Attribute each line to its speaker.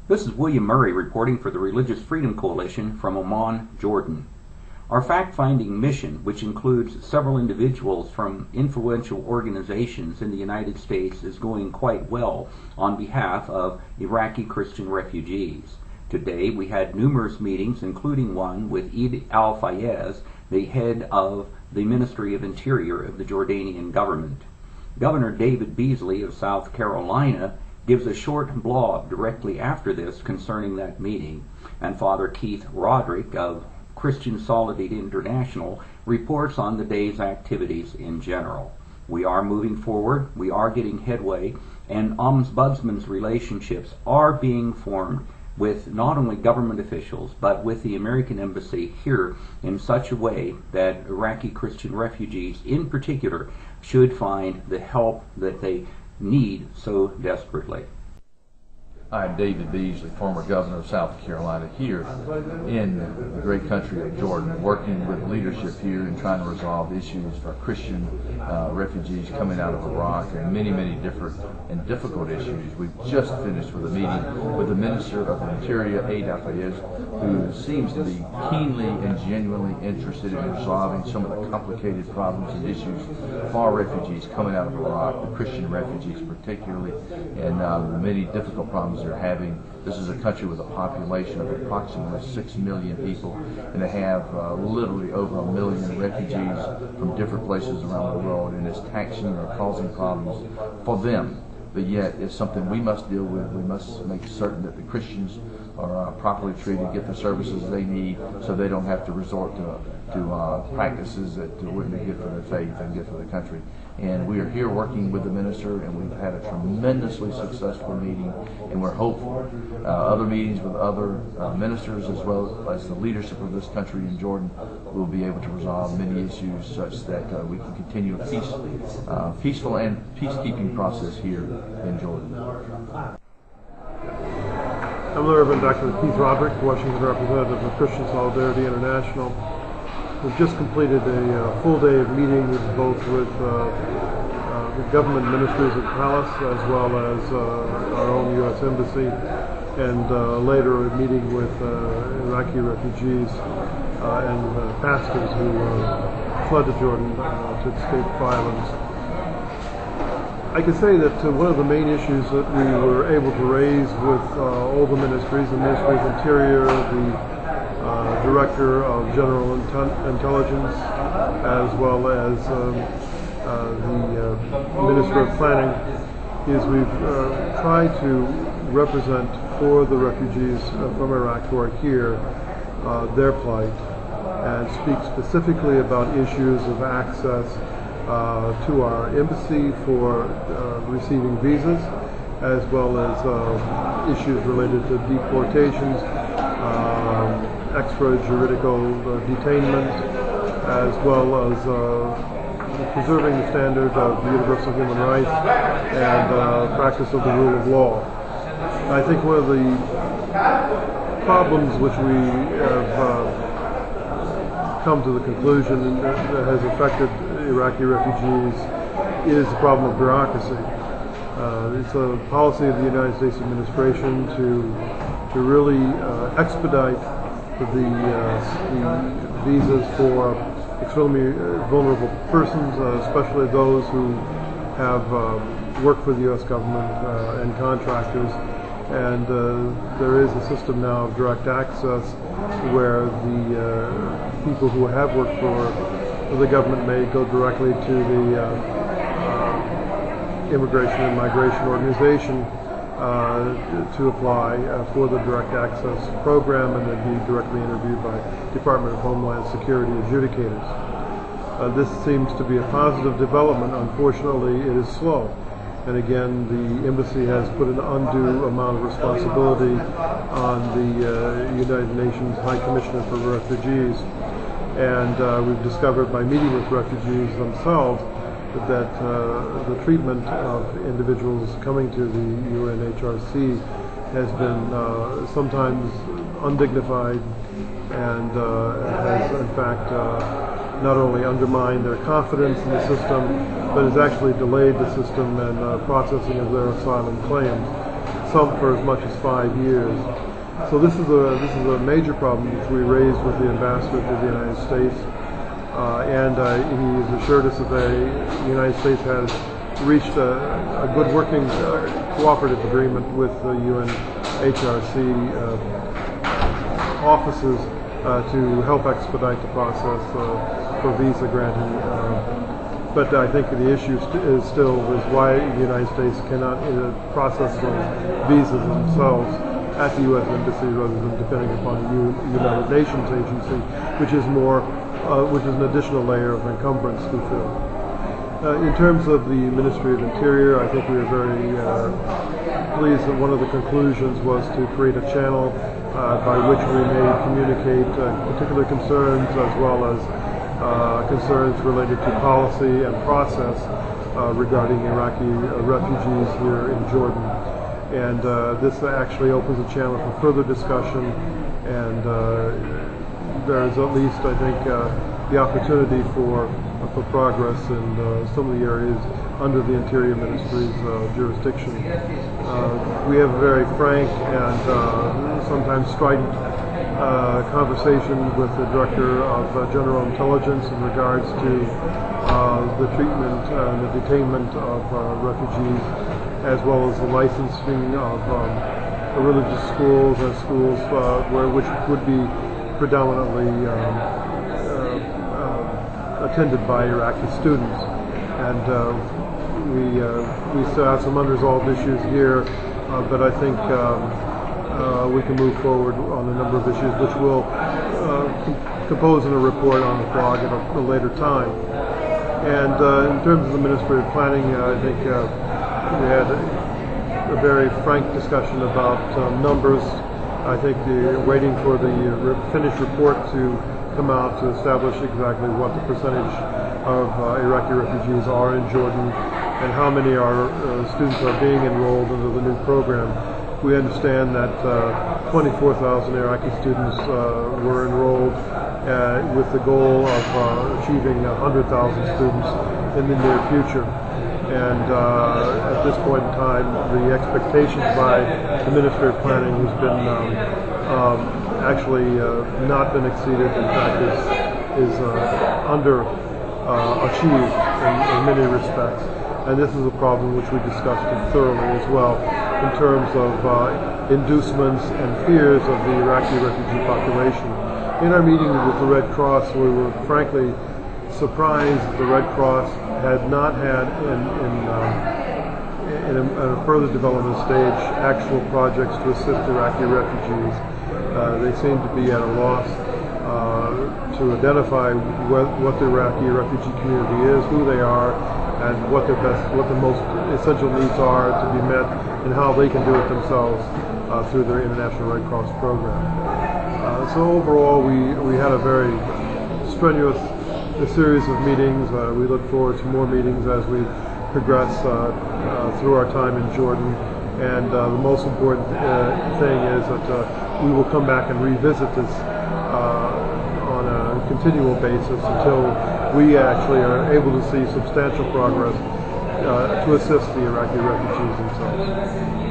Speaker 1: This is William Murray reporting for the Religious Freedom Coalition from Amman, Jordan. Our fact-finding mission, which includes several individuals from influential organizations in the United States, is going quite well on behalf of Iraqi Christian refugees. Today we had numerous meetings, including one with Eid al-Fayez, the head of the Ministry of Interior of the Jordanian government. Governor David Beasley of South Carolina gives a short blog directly after this concerning that meeting, and Father Keith Roderick of Christian Solidarity International reports on the day's activities in general. We are moving forward, we are getting headway, and ombudsman's relationships are being formed with not only government officials but with the American Embassy here in such a way that Iraqi Christian refugees in particular should find the help that they need so desperately.
Speaker 2: I'm David Beasley, former governor of South Carolina, here in the great country of Jordan, working with leadership here and trying to resolve issues for Christian refugees coming out of Iraq and many, many different and difficult issues. We've just finished with a meeting with the Minister of the Interior, Eid al-Fayez, who seems to be keenly and genuinely interested in resolving some of the complicated problems and issues for refugees coming out of Iraq, the Christian refugees particularly, and the many difficult problems they're having. This is a country with a population of approximately 6 million people, and they have literally over 1 million refugees from different places around the world, and it's taxing or causing problems for them. But yet it's something we must deal with. We must make certain that the Christians are properly treated, get the services they need, so they don't have to resort to practices that wouldn't be good for their faith and good for the country. And we are here working with the minister, and we've had a tremendously successful meeting, and we're hopeful. Other meetings with other ministers as well as the leadership of this country in Jordan will be able to resolve many issues such that we can continue a peaceful and peacekeeping process here in Jordan.
Speaker 3: I'm the Reverend Dr. Keith Roderick, Washington representative of Christian Solidarity International. We've just completed a full day of meetings both with the government ministries at Palace as well as our own U.S. Embassy, and later a meeting with Iraqi refugees and pastors who fled to Jordan to escape violence. I can say that one of the main issues that we were able to raise with all the ministries, the Ministry of Interior, the Director of General Intelligence, as well as the Minister of Planning, is we've tried to represent for the refugees from Iraq who are here their plight, and speak specifically about issues of access to our embassy for receiving visas, as well as issues related to deportations, extrajudicial detainment, as well as preserving the standard of universal human rights and practice of the rule of law. I think one of the problems which we have come to the conclusion that has affected Iraqi refugees is the problem of bureaucracy. It's a policy of the United States administration to really expedite the visas for extremely vulnerable persons, especially those who have worked for the U.S. government and contractors. And there is a system now of direct access where the people who have worked for the government may go directly to the Immigration and Migration Organization to apply for the direct access program, and then be directly interviewed by Department of Homeland Security adjudicators. This seems to be a positive development. Unfortunately, it is slow. And again, the embassy has put an undue amount of responsibility on the United Nations High Commissioner for Refugees. And we've discovered by meeting with refugees themselves that the treatment of individuals coming to the UNHRC has been sometimes undignified, and has in fact not only undermined their confidence in the system, but has actually delayed the system and processing of their asylum claims. some for as much as 5 years. So this is a major problem which we raised with the ambassador to the United States, and he has assured us that the United States has reached a good working cooperative agreement with the UNHRC offices to help expedite the process for visa granting. But I think the issue is still why the United States cannot process those visas themselves at the U.S. Embassy rather than depending upon the United Nations agency, which is an additional layer of encumbrance to fill. In terms of the Ministry of Interior, I think we are very pleased that one of the conclusions was to create a channel by which we may communicate particular concerns as well as concerns related to policy and process regarding Iraqi refugees here in Jordan. And this actually opens a channel for further discussion, and there is at least, I think, the opportunity for progress in some of the areas under the Interior Ministry's jurisdiction. We have a very frank and sometimes strident conversation with the Director of General Intelligence in regards to the treatment and the detainment of refugees, as well as the licensing of religious schools and schools which would be predominantly attended by Iraqi students. And we still have some unresolved issues here, but I think we can move forward on a number of issues which we'll compose in a report on the blog at a later time. And in terms of the Ministry of Planning, I think we had a very frank discussion about numbers. I think we're waiting for the finished report to come out to establish exactly what the percentage of Iraqi refugees are in Jordan and how many students are being enrolled into the new program. We understand that 24,000 Iraqi students were enrolled with the goal of achieving 100,000 students in the near future. And at this point in time, the expectations by the Ministry of Planning has been actually not been exceeded. In fact, is underachieved in many respects. And this is a problem which we discussed thoroughly as well in terms of inducements and fears of the Iraqi refugee population. In our meeting with the Red Cross, we were frankly surprised that the Red Cross had not had in a further development stage actual projects to assist Iraqi refugees. They seem to be at a loss to identify what the Iraqi refugee community is, who they are, and what the most essential needs are to be met, and how they can do it themselves through their International Red Cross program. So overall, we had a very strenuous series of meetings. We look forward to more meetings as we progress through our time in Jordan. And the most important thing is that we will come back and revisit this on a continual basis until we actually are able to see substantial progress to assist the Iraqi refugees themselves.